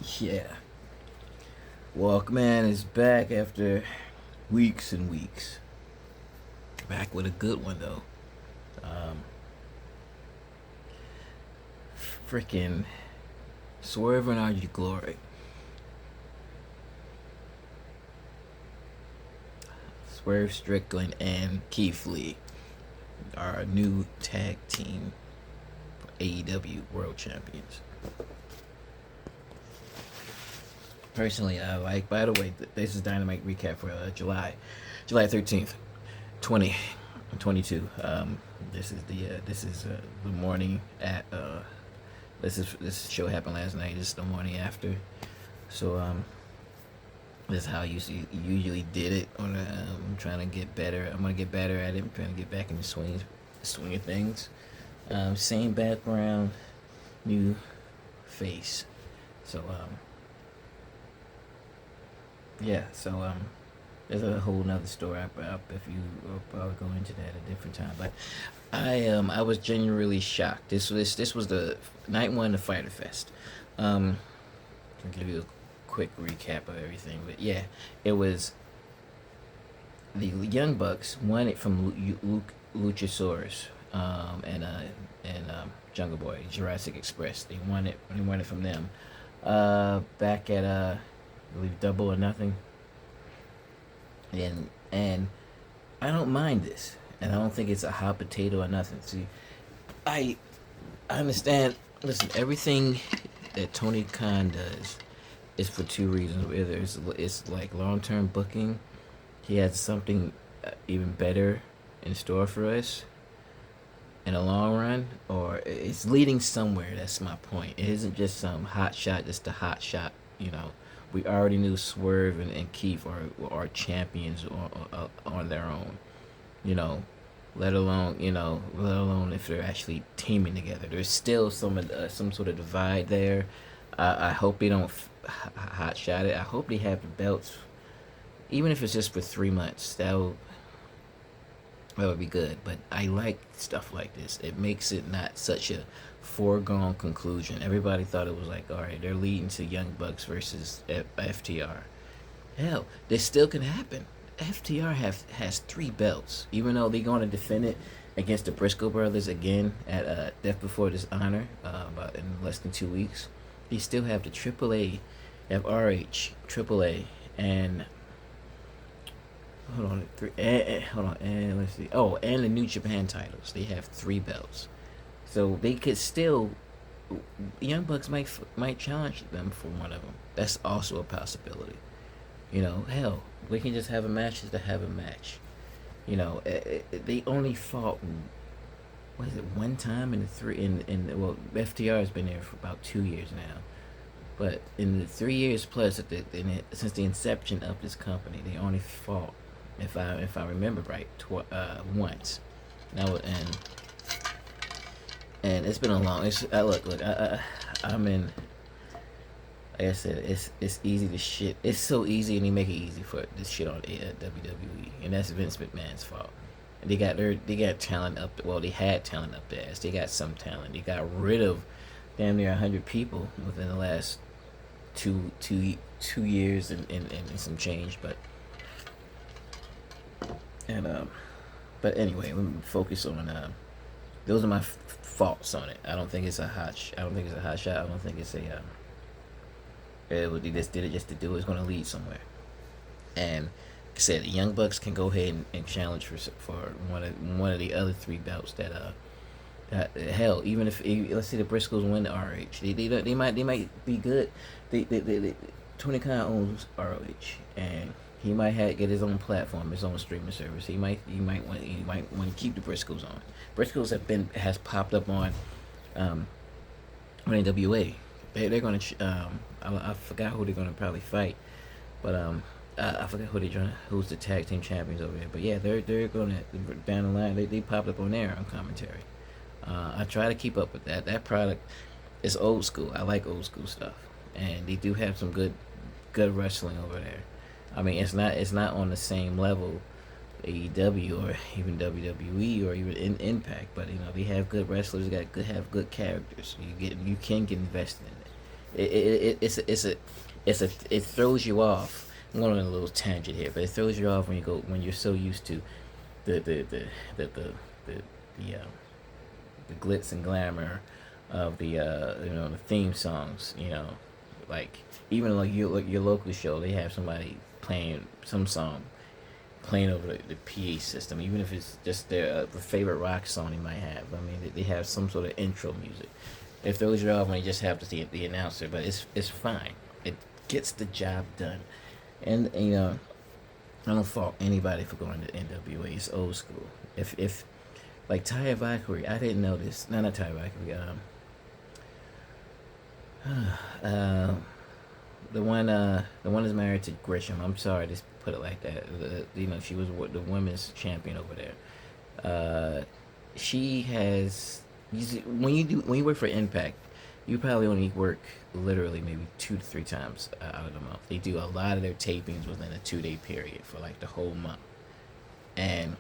Yeah. Walkman is back after weeks and weeks. Back with a good one, though. Um, Freaking Swerve and Archie Glory. Swerve Strickland and Keith Lee, our new tag team AEW World Champions. Personally, I like. By the way, this is Dynamite recap for July 13th, 2022. This is the morning at this show happened last night. This is the morning after. So this is how I usually did it. I'm trying to get better. I'm gonna get better at it. I'm trying to get back in the swing of things. Same background, new face. So yeah. So there's a whole nother story up if you I'll go into that at a different time. But I was genuinely shocked. This was the night one of Fighter Fest. I'll give you a quick recap of everything. But yeah, it was the Young Bucks won it from Luchasaurus and Jungle Boy, Jurassic Express. They won it. They won it from them. Back at I believe Double or Nothing. And I don't mind this, and I don't think it's a hot potato or nothing. See, I understand. Listen, everything that Tony Khan does is for two reasons. Whether it's like long term booking, he has something even better in store for us in the long run, or it's leading somewhere. That's my point. It isn't just some hot shot, just a hot shot. We already knew Swerve and Keith are champions on their own. Let alone if they're actually teaming together. There's still some sort of divide there. I hope they don't hot shot it. I hope they have the belts, even if it's just for 3 months. That would be good. But I like stuff like this. It makes it not such a foregone conclusion. Everybody thought it was like, all right, they're leading to Young Bucks versus FTR. Hell, this still can happen. FTR has 3 belts, even though they're going to defend it against the Briscoe brothers again at Death Before Dishonor about in less than 2 weeks. They still have the AAA, they have RH, AAA, and and let's see. Oh, and the New Japan titles. They have 3 belts, so they could still. Young Bucks might challenge them for one of them. That's also a possibility. Hell, we can just have a match just to have a match. They only fought. What is it? One time in the three well, FTR has been there for about 2 years now. But in the 3 years plus since the inception of this company, they only fought, if I remember right, once. Now and it's been a long. I'm in. Like I said, it's easy to shit. It's so easy, and they make it easy for this shit on WWE, and that's Vince McMahon's fault. They got talent up. Well, they had talent up their ass. They got some talent. They got rid of damn near 100 people within the last two years and some change. But anyway, let me focus on those are my faults on it. I don't think it's a hot shot. I don't think it's a they just did it just to do it. It's going to lead somewhere. And like I said, the Young Bucks can go ahead and challenge for one of the other 3 belts that hell, even if let's say the Briscoes win the RH, they might be good. Tony Khan owns ROH, and he might get his own platform, his own streaming service. He might want to keep the Briscoes on. Briscoes has popped up on NWA. They're gonna I forgot who they're gonna probably fight, but I forgot who's the tag team champions over there. But yeah, they're gonna down the line. They popped up on there on commentary. I try to keep up with that. That product is old school. I like old school stuff, and they do have some good wrestling over there. I mean, it's not on the same level AEW or even WWE or even Impact, but they have good wrestlers. Have good characters. You can get invested in it. It throws you off. I'm going on a little tangent here, but it throws you off when you're so used to the the the the the the, the, uh, the glitz and glamour of the theme songs. Like even like your local show, they have somebody playing some song playing over the PA system, even if it's just their favorite rock song they might have. I mean, they have some sort of intro music. If those are off, when you just have to see the announcer, but it's fine. It gets the job done, and I don't fault anybody for going to NWA. It's old school. If like Taya Valkyrie, I didn't know this. No, not Taya Valkyrie. The one is married to Grisham. I'm sorry to put it like that. She was the women's champion over there. She has. When you work for Impact, you probably only work literally maybe 2 to 3 times out of the month. They do a lot of their tapings within a 2-day period for like the whole month, and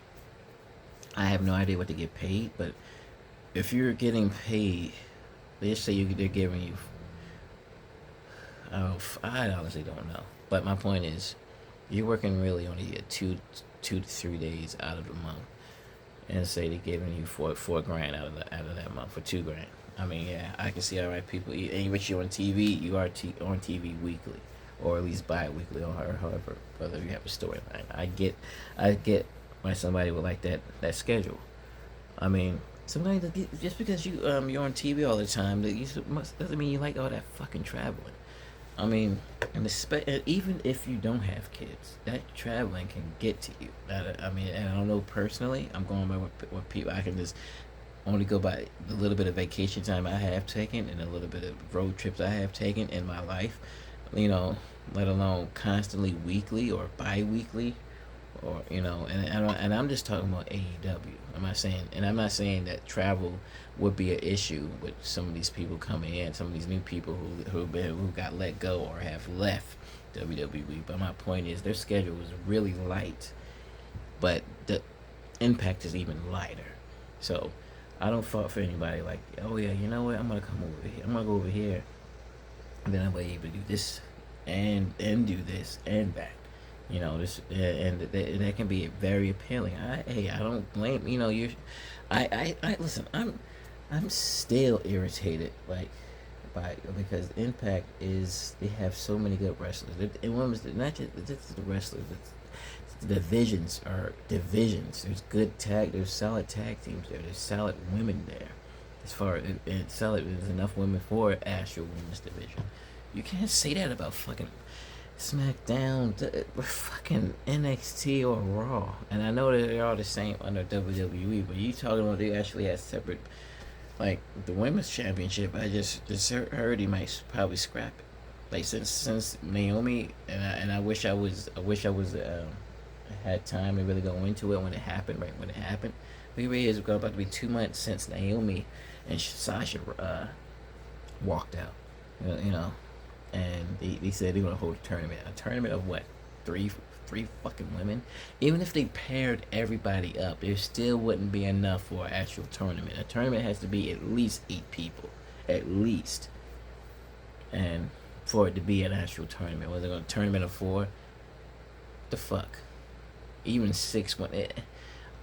I have no idea what to get paid. But if you're getting paid, let's say they're giving you, I honestly don't know. But my point is, you're working really only 2 to 3 days out of the month, and say they're giving you $4 grand out of that month for $2 grand. I mean, yeah, I can see all right people eat, and which you're on TV, you are on TV weekly, or at least bi-weekly, or however, whether you have a storyline. I get why somebody would like that schedule. I mean, sometimes just because you're on TV all the time, doesn't mean you like all that fucking traveling. I mean, and even if you don't have kids, that traveling can get to you. I mean, and I don't know personally. I'm going by what people. I can just only go by the little bit of vacation time I have taken and a little bit of road trips I have taken in my life. Let alone constantly weekly or bi-weekly, or and I'm just talking about AEW. I'm not saying that travel would be an issue with some of these people coming in, some of these new people who got let go or have left WWE. But my point is, their schedule is really light, but the impact is even lighter. So I don't fault for anybody like, oh yeah, you know what, I'm gonna come over here, I'm gonna go over here, and then I'm gonna be able to do this and do this and that. This, and that can be very appealing. I don't blame you. I listen. I'm still irritated, like, because Impact they have so many good wrestlers. And one was not just the wrestlers. The divisions are divisions. There's solid tag teams there. There's solid women there. There's enough women for actual women's division. You can't say that about fucking SmackDown, fucking NXT or Raw. And I know that they're all the same under WWE, but you talking about they actually had separate, like the women's championship. I just heard he might probably scrap it. Like since Naomi, and I wish I had time to really go into it when it happened. Right when it happened, we really is about to be 2 months since Naomi and Sasha walked out. And they said they were gonna hold a tournament of what, three fucking women. Even if they paired everybody up, there still wouldn't be enough for an actual tournament. A tournament has to be at least 8 people, at least, and for it to be an actual tournament. Was it a tournament of 4? The fuck, even 6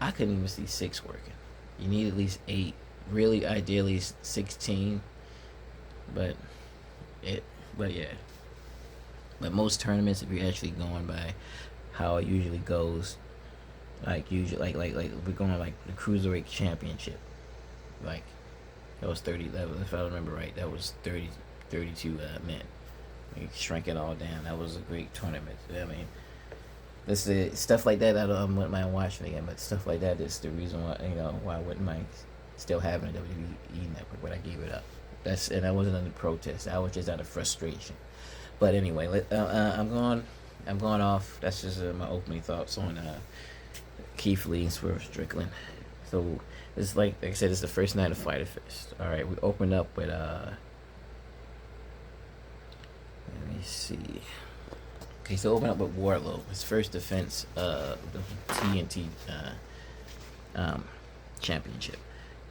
I couldn't even see 6 working. You need at least 8, really ideally 16, but yeah. But most tournaments, if you're actually going by how it usually goes, like we're going like the Cruiserweight Championship, like that was 30. If I remember right, that was 32 men. We shrank it all down. That was a great tournament. I mean, this is stuff like that. I wouldn't mind watching again, but stuff like that is the reason why I wouldn't mind still having a WWE network, but I gave it up. And that wasn't under protest. I was just out of frustration. But anyway, I'm going off. That's just my opening thoughts on Keith Lee and Swerve Strickland. So it's like I said, it's the first night of Fyter Fest. All right, we opened up with let me see. Okay, so open up with Wardlow, his first defense of the TNT championship,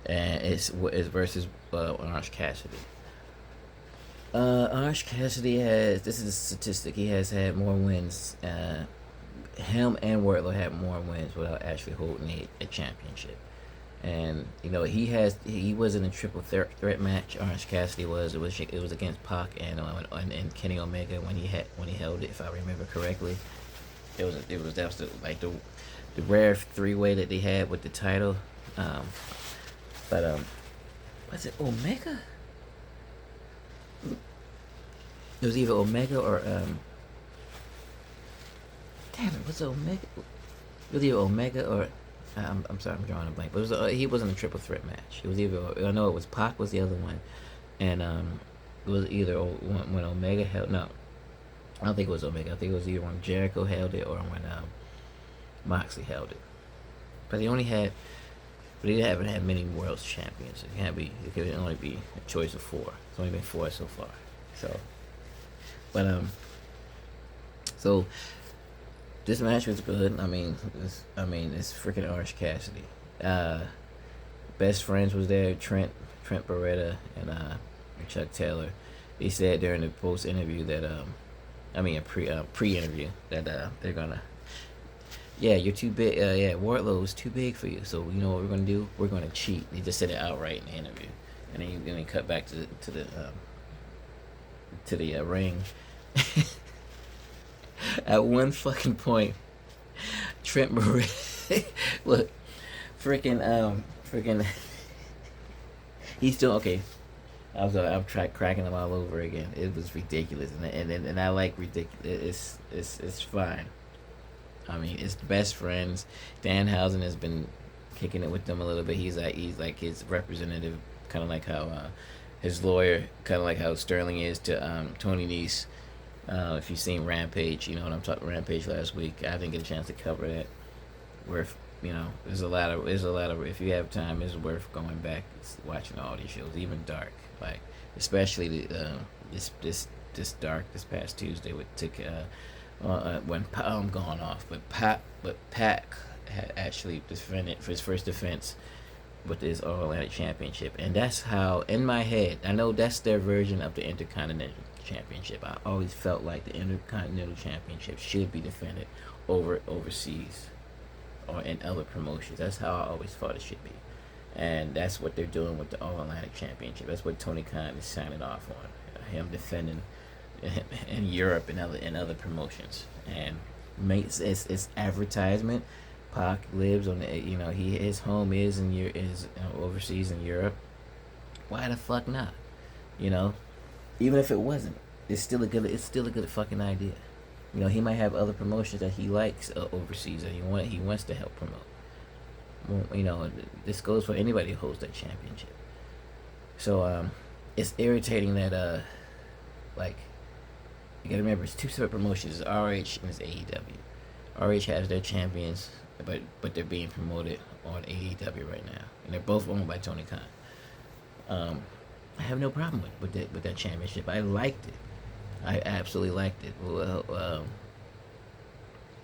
and it's versus Orange Cassidy. Orange Cassidy has, this is a statistic, he has had more wins. Him and Wardlow had more wins without actually holding a championship. And he was in a triple threat match. Orange Cassidy was. It was against Pac and Kenny Omega when he held it, if I remember correctly. That was the rare 3-way that they had with the title. But was it Omega? It was either Omega or damn it, was it Omega? It was either Omega or I'm sorry, I'm drawing a blank. But he wasn't a triple threat match. It was either, I know it was Pac was the other one, and it was either when Omega held, no, I don't think it was Omega. I think it was either when Jericho held it or when Moxley held it. But they haven't had many world champions. It could only be a choice of 4. It's only been 4 so far. So this match was good. It's freaking Orange Cassidy. Best friends was there. Trent Beretta and Chuck Taylor. They said during the post interview that pre interview that they're gonna. Yeah, you're too big. Wardlow's too big for you. So you know what we're gonna do? We're gonna cheat. He just said it outright in the interview, and then he cut back to the ring. At one fucking point, Trent Beretta, look, freaking, he's still okay. I'm cracking him all over again. It was ridiculous, and I like ridiculous. It's fine. I mean, it's best friends. Danhausen has been kicking it with them a little bit. He's like his representative, kind of like how his lawyer, kind of like how Sterling is to Tony Nese. If you've seen Rampage, you know what I'm talking. Rampage last week, I didn't get a chance to cover that. There's a lot of. If you have time, it's worth going back watching all these shows, even Dark, like especially this Dark this past Tuesday took when I'm going off, but Pac had actually defended for his first defense with his All Atlantic Championship, and that's how in my head I know that's their version of the Intercontinental Championship. I always felt like the Intercontinental Championship should be defended overseas or in other promotions. That's how I always thought it should be, and that's what they're doing with the All Atlantic Championship. That's what Tony Khan is signing off on, him defending in Europe and other promotions, and makes it's advertisement. Pac lives on his home is overseas in Europe. Why the fuck not? Even if it wasn't, it's still a good fucking idea. He might have other promotions that he likes overseas that he wants to help promote. Well, this goes for anybody who holds that championship. So it's irritating that you gotta remember it's 2 separate promotions. It's RH and it's AEW. RH has their champions, but they're being promoted on AEW right now, and they're both owned by Tony Khan. I have no problem with that championship. I liked it. I absolutely liked it. Well,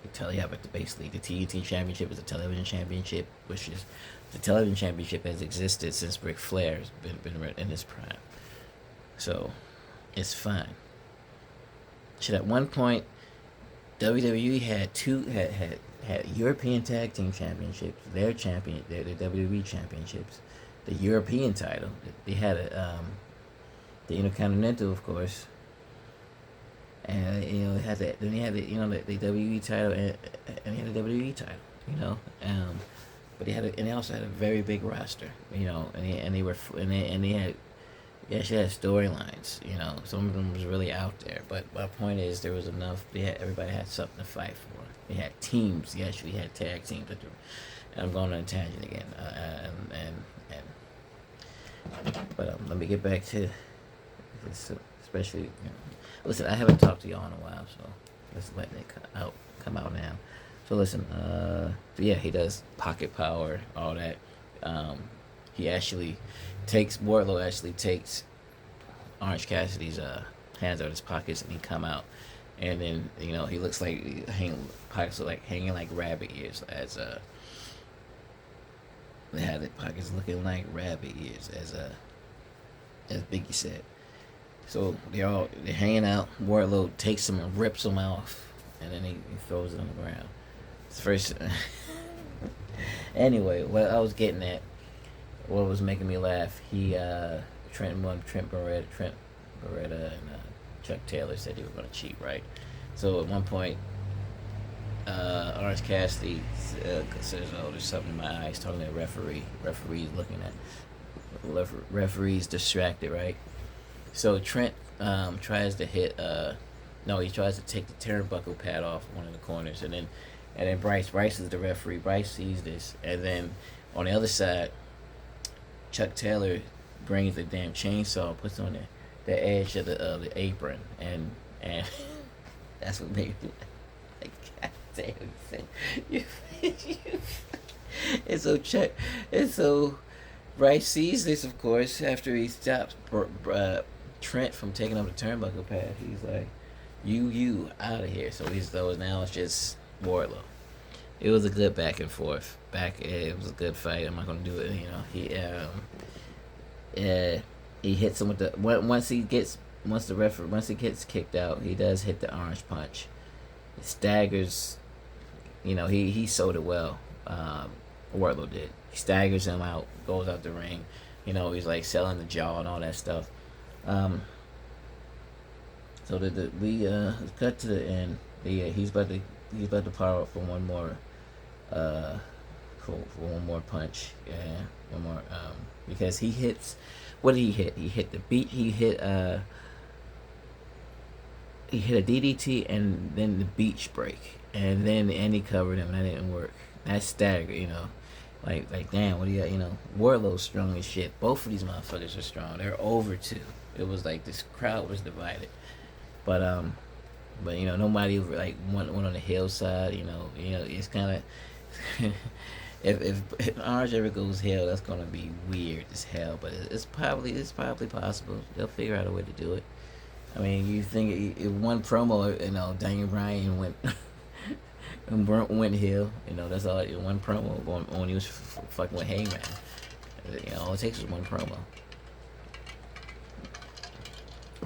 but basically the TNT Championship is a television championship, which is the television championship has existed since Ric Flair's been in his prime. So it's fine. Shit, at one point, WWE had European Tag Team Championships, their WWE Championships, the European title. They had the Intercontinental, of course, and it had the WWE title and they had the WWE title, but they also had a very big roster, and they actually had storylines, some of them was really out there, but my point is there was enough. Everybody had something to fight for. They had teams. They actually had tag teams. And I'm going on a tangent again, but let me get back to this, especially. Listen, I haven't talked to y'all in a while, so let's let it come out now. So listen, he does pocket power, all that. Wardlow actually takes Orange Cassidy's hands out of his pockets, and he come out, and then he looks like pockets are like hanging like rabbit ears as they had the pockets looking like rabbit ears as Biggie said. So they're hanging out. Wardlow takes him and rips him off, and then he throws it on the ground. It's first. Anyway, what I was getting at, what was making me laugh, Trent Beretta, and Chuck Taylor said they were going to cheat, right? So at one point, Orange Cassidy says, "Oh, there's something in my eyes." Talking to the referee. Referee's looking at. Referee's distracted, right? So Trent tries to hit. No, he tries to take the turnbuckle pad off one of the corners, and then Bryce is the referee. Bryce sees this, and then on the other side, Chuck Taylor brings the damn chainsaw, puts on the edge of the apron, and that's what made me like, God damn, you, and so Bryce sees this, of course, after he stops Trent from taking up the turnbuckle pad. He's like, "You out of here." So now it's just Wardlow. It was a good back and forth. It was a good fight. I'm not gonna do it. He hits him with the once he gets kicked out, he does hit the orange punch. He staggers. He sold it well. Wardlow did. He staggers him out, goes out the ring. He's like selling the jaw and all that stuff. So we cut to the end. He's about to power up for one more punch. Yeah, one more because he hits. What did he hit? He hit the beat. He hit a DDT and then the beach break, and then Andy covered him and that didn't work. That stagger, like damn, what do you Wardlow's strong as shit. Both of these motherfuckers are strong. They're over two. It was like this crowd was divided, but nobody like went on the hillside. It's kind of if Orange ever goes heel, that's gonna be weird as hell. But it's probably possible. They'll figure out a way to do it. I mean, you think if one promo, Daniel Bryan went went heel. That's all. One promo when he was fucking with Hangman. All it takes is one promo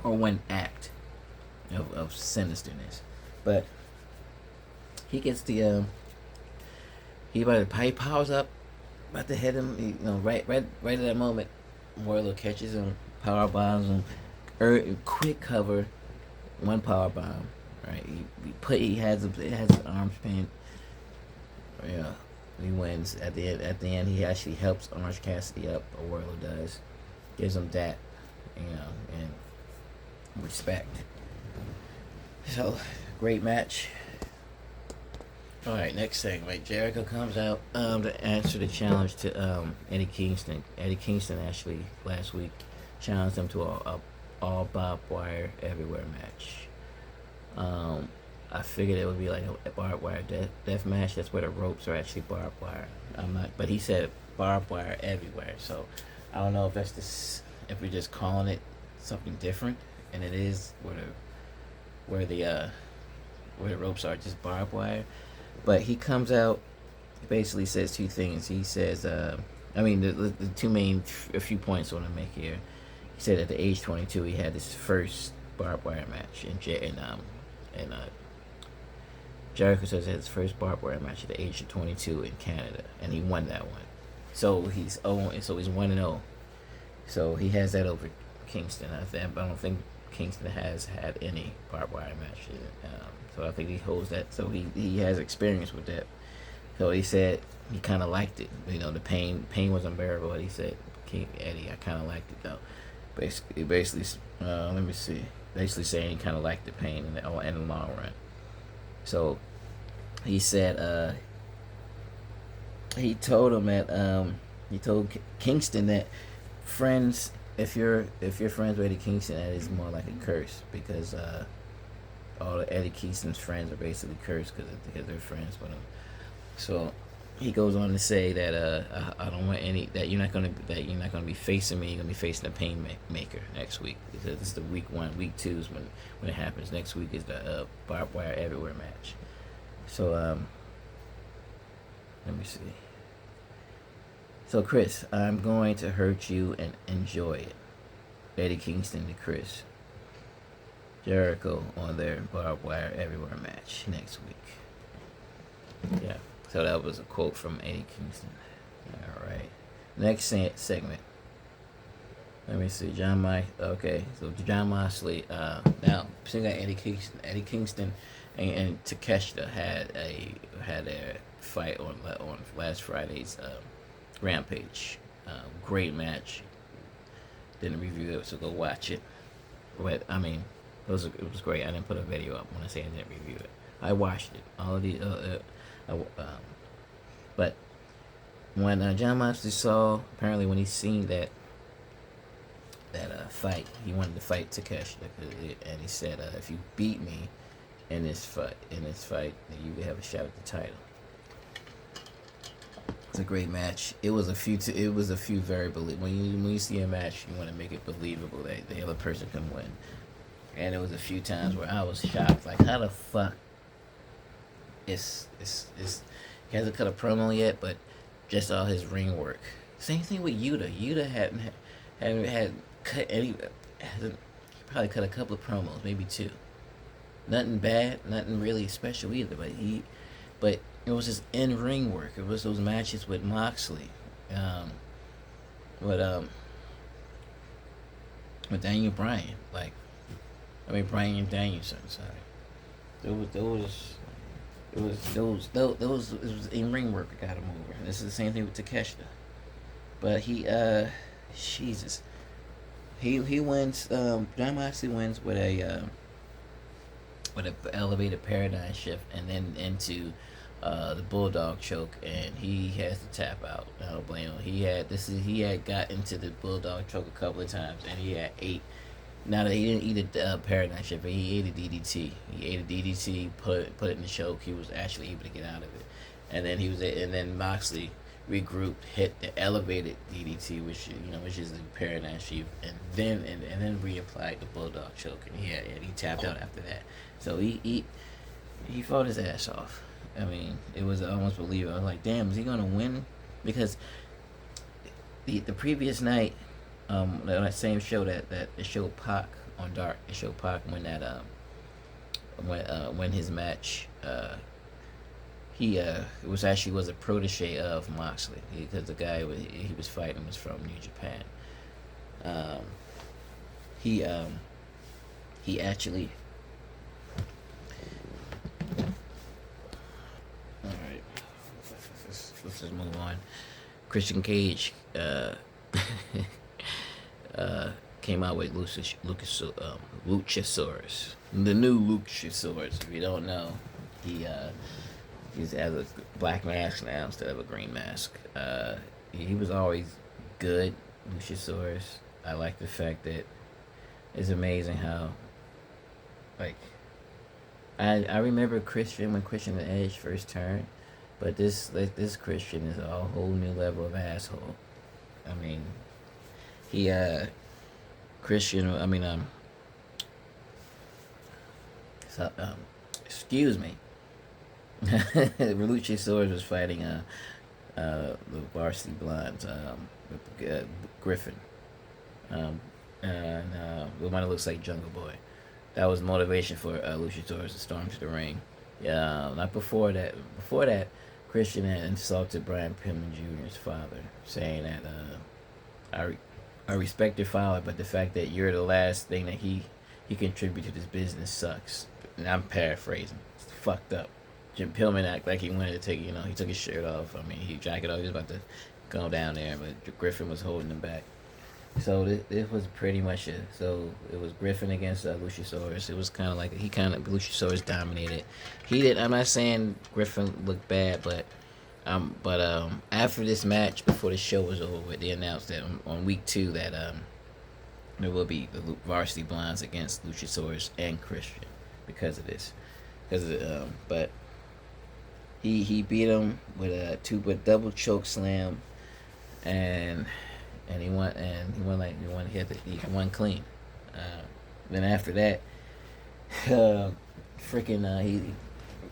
or one act of sinisterness. But he gets the he powers up, about to hit him. Right at that moment, Wardlow catches him, power bombs him, quick cover, one power bomb. Right, he has his arms pinned. Yeah, he wins at the end. At the end, he actually helps Orange Cassidy up. Or Wardlow does, gives him that, and respect. So, great match. All right, next thing, right? Jericho comes out to answer the challenge to Eddie Kingston. Eddie Kingston actually last week challenged him to a all barbed wire everywhere match. I figured it would be like a barbed wire death match. That's where the ropes are actually barbed wire. But he said barbed wire everywhere. So I don't know if we're just calling it something different, and it is where the ropes are just barbed wire. But he comes out, basically says two things. He says, the two main a few points I want to make here. He said at the age 22 he had his first barbed wire match, and Jericho says he had his first barbed wire match at the age of 22 in Canada, and he won that one. So he's 1-0. So he has that over Kingston. I don't think Kingston has had any barbed wire matches. So I think he holds that. So he has experience with that. So he said he kind of liked it. The pain was unbearable. But he said, Eddie, I kind of liked it though. Basically, let me see. Basically saying he kind of liked the pain in the long run. So he said he told Kingston that friends, if you're friends with Eddie Kingston, that is more like a curse, because all of Eddie Kingston's friends are basically cursed because they're friends with him. So he goes on to say that I don't want that you're not gonna be facing me. You're gonna be facing a pain maker next week, because this is the week 1. Week 2 is when it happens. Next week is the barbed wire everywhere match. So let me see. So Chris, I'm going to hurt you and enjoy it. Eddie Kingston to Chris. Jericho on their barbed wire everywhere match next week. Yeah. So that was a quote from Eddie Kingston. All right. Next segment. Let me see. John Mike. Okay. So John Moxley. Now, seeing that Eddie Kingston, and Takeshita had a fight on last Friday's Rampage. Great match. Didn't review it, so go watch it. But I mean, it was great. I didn't put a video up when I say I didn't review it. I watched it. All of the but when John Moxley saw, apparently when he seen that fight, he wanted to fight Takeshita, and he said, if you beat me in this fight, then you can have a shot at the title. It's a great match. It was a few very believable. When you see a match, you want to make it believable that the other person can win. And there was a few times where I was shocked, like, how the fuck he hasn't cut a promo yet, but just all his ring work. Same thing with Yuta. Yuta hadn't cut any. He probably cut a couple of promos, maybe two. Nothing bad, nothing really special either. But it was his in-ring work. It was those matches with Moxley, with Daniel Bryan, Bryan Danielson. Sorry, it was in-ring work that got him over. This is the same thing with Takeshita, but Jesus, he wins. John Moxley wins with a elevated paradigm shift, and then into the Bulldog choke, and he has to tap out. I don't blame him. He had got into the Bulldog choke a couple of times, and he had ate. Now that he didn't eat a paradigm shift, but he ate a DDT. He ate a DDT, put it in the choke. He was actually able to get out of it, and then Moxley regrouped, hit the elevated DDT, which is the paradigm shift, and then reapplied the Bulldog choke, and he tapped out after that. So he fought his ass off. I mean, it was almost believable. I was like, damn, is he gonna win? Because the previous night, that same show that it showed Pac on Dark, it showed Pac when when his match, he was a protege of Moxley, because the guy he was fighting was from New Japan. He actually. Let's just move on. Christian Cage came out with Luchasaurus, the new Luchasaurus. If you don't know, he has a black mask now instead of a green mask. He was always good, Luchasaurus. I like the fact that it's amazing how, I remember Christian when Christian and Edge first turned. But this Christian is a whole new level of asshole. I mean, excuse me. Luchasaurus was fighting the Varsity Blondes, Griffin, and the one that looks like Jungle Boy. That was motivation for Luchasaurus to storm to the ring. Not before that. Before that, Christian had insulted Brian Pillman Jr.'s father, saying that I respect your father, but the fact that you're the last thing that he contributed to this business sucks. And I'm paraphrasing. It's fucked up. Jim Pillman acted like he wanted to take, he took his shirt off. I mean, he jacket off. He was about to go down there, but Griffin was holding him back. So this was pretty much it. So it was Griffin against Luchasaurus. It was kind of like Luchasaurus dominated. I'm not saying Griffin looked bad, but after this match, before the show was over, they announced that on week 2 that there will be the Varsity Blondes against Luchasaurus and Christian because of this. But he beat him with a double choke slam, and he won clean. Then after that,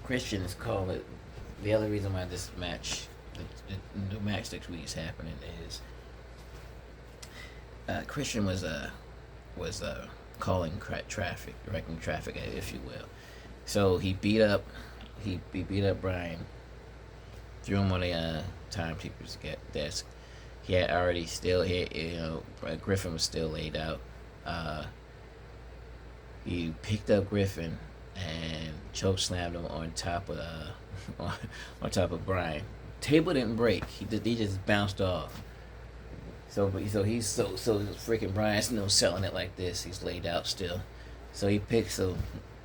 Christian is calling it. The other reason why this match, the match next week is happening is Christian was calling traffic, directing traffic, if you will. So he beat up Brian, threw him on the timekeeper's desk. He had already still Griffin was still laid out. Uh, he picked up Griffin and choke slammed him on top of on top of Brian. Table didn't break. He just bounced off. So freaking Brian's still selling it like this. He's laid out still. So he picks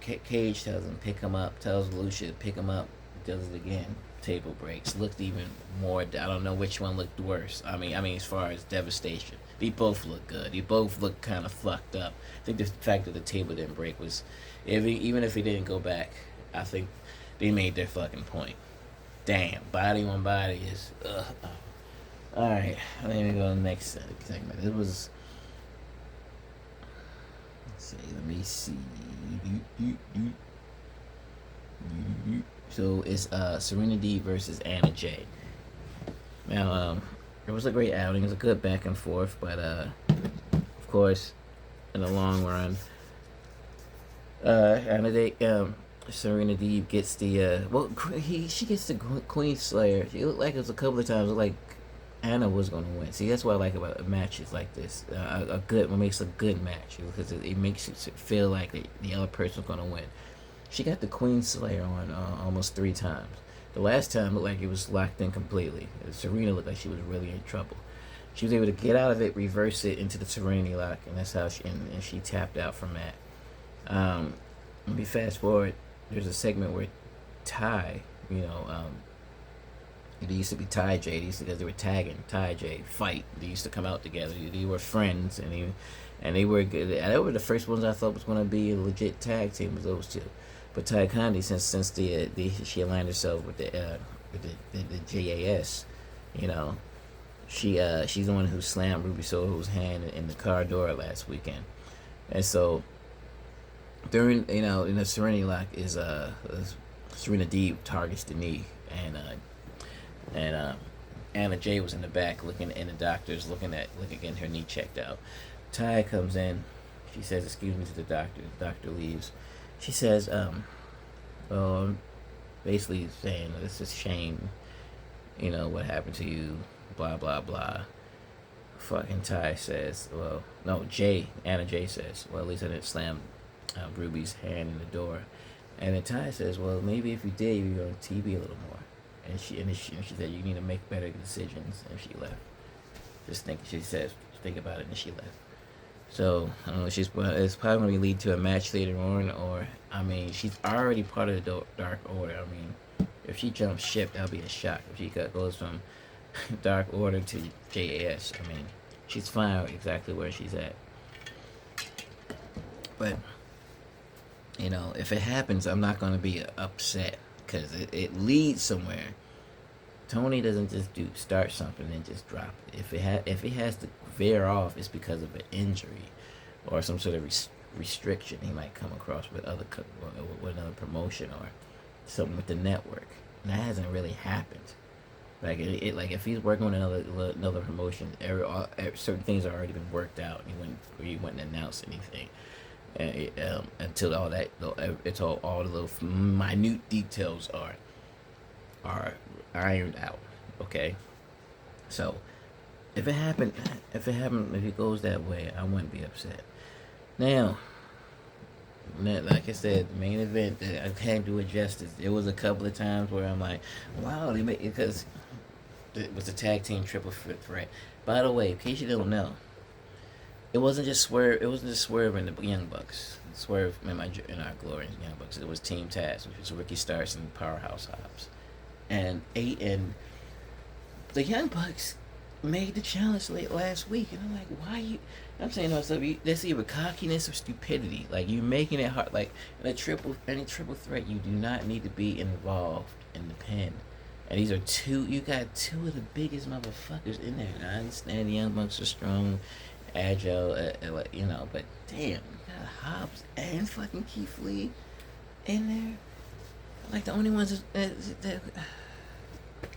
Cage tells him pick him up. Tells Lucia to pick him up. Does it again. Table breaks. Looked even more. I don't know which one looked worse. I mean, as far as devastation, they both look good. They both look kind of fucked up. I think the fact that the table didn't break was, even if he didn't go back, I think they made their fucking point. Damn, body on body is. All right, let me go to the next segment. It was. Let me see. So it's Serena Deeb versus Anna Jay. Now, it was a great outing. It was a good back and forth, but of course, in the long run, Serena Deeb gets the she gets the Queen Slayer. It looked like it was a couple of times like Anna was gonna win. See, that's what I like about matches like this. What makes a good match, because it makes you feel like the other person's gonna win. She got the Queen Slayer on almost 3 times. The last time looked like it was locked in completely. Serena looked like she was really in trouble. She was able to get out of it, reverse it into the Serenity Lock, and that's how she tapped out from that. Let me fast forward. There's a segment where Ty, it used to be Ty J. Because they were tagging Ty J. Fight. They used to come out together. They were friends, and they were good. They were the first ones I thought was going to be a legit tag team, was those two. But Ty Conti, since she aligned herself with the JAS, she's the one who slammed Ruby Soho's hand in the car door last weekend, and so during in the Serenity Lock is Serena Deeb targets the knee, and Anna Jay was in the back looking, and the doctor's looking getting her knee checked out. Ty comes in. She says, "Excuse me," to the doctor. The doctor leaves. She says, basically saying it's a shame, what happened to you, blah blah blah. Fucking Ty says, Anna Jay says, well, at least I didn't slam Ruby's hand in the door. And then Ty says, well, maybe if you did, you'd be on TV a little more. And she said, you need to make better decisions. And she left. She says, think about it, and she left. So, I don't know, it's probably going to lead to a match later on, or, she's already part of the Dark Order. If she jumps ship, that'll be a shock. If she goes from Dark Order to JAS, she's fine exactly where she's at. But, if it happens, I'm not going to be upset, because it leads somewhere. Tony doesn't just start something and just drop it. If it has to veer off, it's because of an injury or some sort of restriction he might come across with with another promotion or something with the network. And that hasn't really happened. Like if he's working with another promotion, certain things have already been worked out. He wouldn't announce anything until all that. It's all the little minute details are ironed out. Okay, so if it goes that way, I wouldn't be upset. Now, like I said, the main event, I can't do it justice. There was a couple of times where I'm like, wow, they made it, because it was a tag team triple threat. By the way, in case you don't know, it wasn't just Swerve and the Young Bucks. Swerve in our glory, Young Bucks. It was Team Taz, which was Ricky Starks and Powerhouse Hobbs. And the Young Bucks made the challenge last week, and I'm like, why you? I'm saying to myself, that's either cockiness or stupidity. Like, you're making it hard. Like, in any triple threat, you do not need to be involved in the pin. And you got 2 of the biggest motherfuckers in there. And I understand the Young Bucks are strong, agile, but damn, you got Hobbs and fucking Keith Lee in there. Like, the only ones that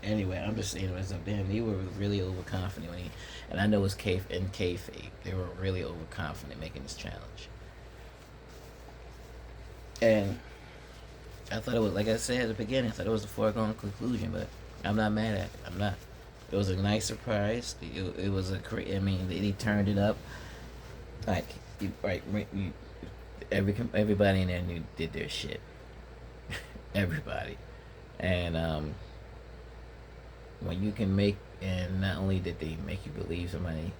anyway, I'm just saying to myself, damn, they were really overconfident and I know it's kayfabe. They were really overconfident making this challenge. And I thought it was, like I said at the beginning, I thought it was a foregone conclusion, but I'm not mad at it. I'm not. It was a nice surprise. It was a I mean, they turned it up. Like, right, everybody in there did their shit. Everybody. And when you can make, and not only did they make you believe somebody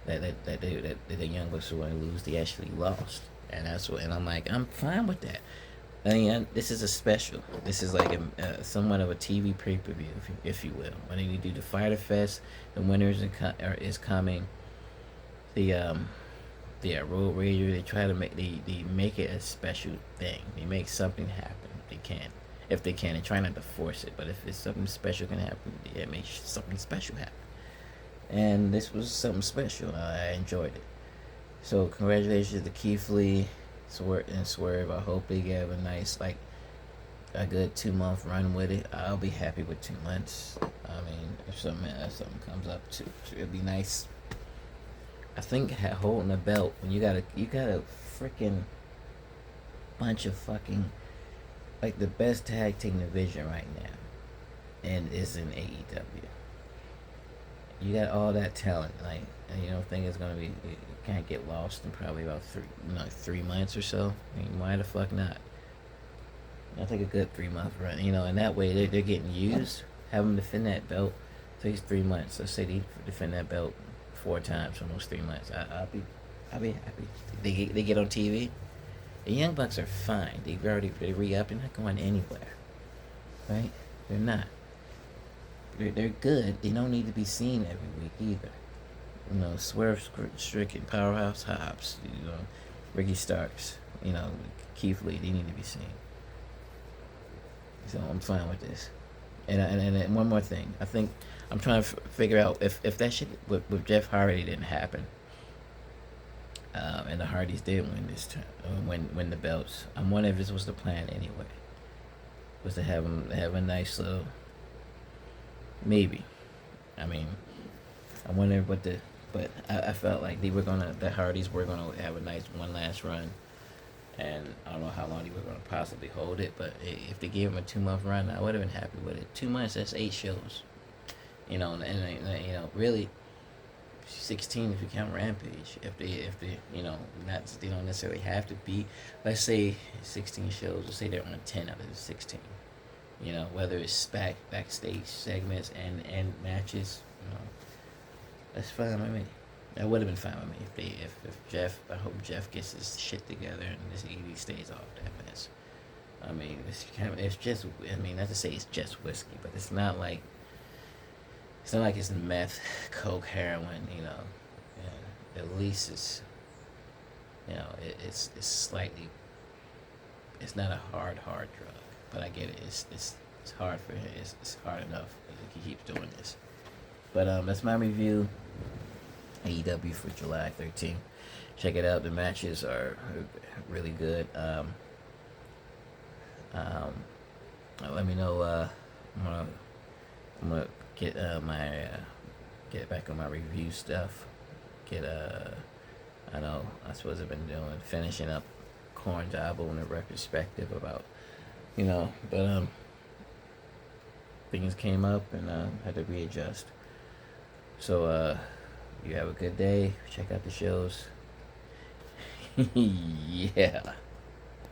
that the Young Bucks were going to lose, they actually lost. And that's what, and I'm like, I'm fine with that. I mean, this is a special. This is like somewhat of a TV pay-per-view, if you will. When they do the Fighter Fest, the winners is coming. The Road Rager, they try to they make it a special thing. They make something happen. They can, if they can, and try not to force it. But if it's something special can happen, it makes something special happen. And this was something special. I enjoyed it. So congratulations to Keith Lee, Swerve. I hope they have a good 2-month run with it. I'll be happy with 2 months. I mean, if something comes up, it'd be nice. I think holding a belt when you got a freaking bunch of fucking, like, the best tag team division right now, and it's in AEW. You got all that talent, like, and you don't think it's gonna be? It can't get lost in probably about 3 months or so. I mean, why the fuck not? I think a good 3-month run, and that way they're getting used. Have them defend that belt. Takes 3 months. Let's say they defend that belt 4 times in those 3 months. I'll be happy. They get on TV. The Young Bucks are fine. They re-up. They're not going anywhere, right? They're not. They're good. They don't need to be seen every week either. Swerve Stricken, Powerhouse Hobbs, Ricky Starks, Keith Lee. They need to be seen. So I'm fine with this. And one more thing. I think I'm trying to figure out if that shit with Jeff Hardy didn't happen, and the Hardys did win this time, win the belts. I'm wondering if this was the plan anyway. Was to have a nice little. Maybe. I mean, I wonder but I felt like the Hardys were gonna have a nice one last run, and I don't know how long they were gonna possibly hold it, but if they gave them a 2-month run, I would have been happy with it. 2 months, that's 8 shows, and really 16 if you count Rampage. If they not, they don't necessarily have to be. Let's say 16 shows. Let's say they're on 10 out of the 16. Whether it's backstage segments and matches, that's fine with me. That would have been fine with me if Jeff. I hope Jeff gets his shit together and he stays off that mess. I mean, it's just. I mean, not to say it's just whiskey, but it's not like it's meth, coke, heroin. At least it's. It's slightly. It's not a hard drug. But I get it. It's hard for him. It's hard enough. He keeps doing this. But that's my review. AEW for July 13th. Check it out. The matches are really good. Let me know. I'm gonna get get back on my review stuff. I know I suppose I've been finishing up Corn Dabo in a retrospective about. But things came up and had to readjust. So you have a good day. Check out the shows. Yeah.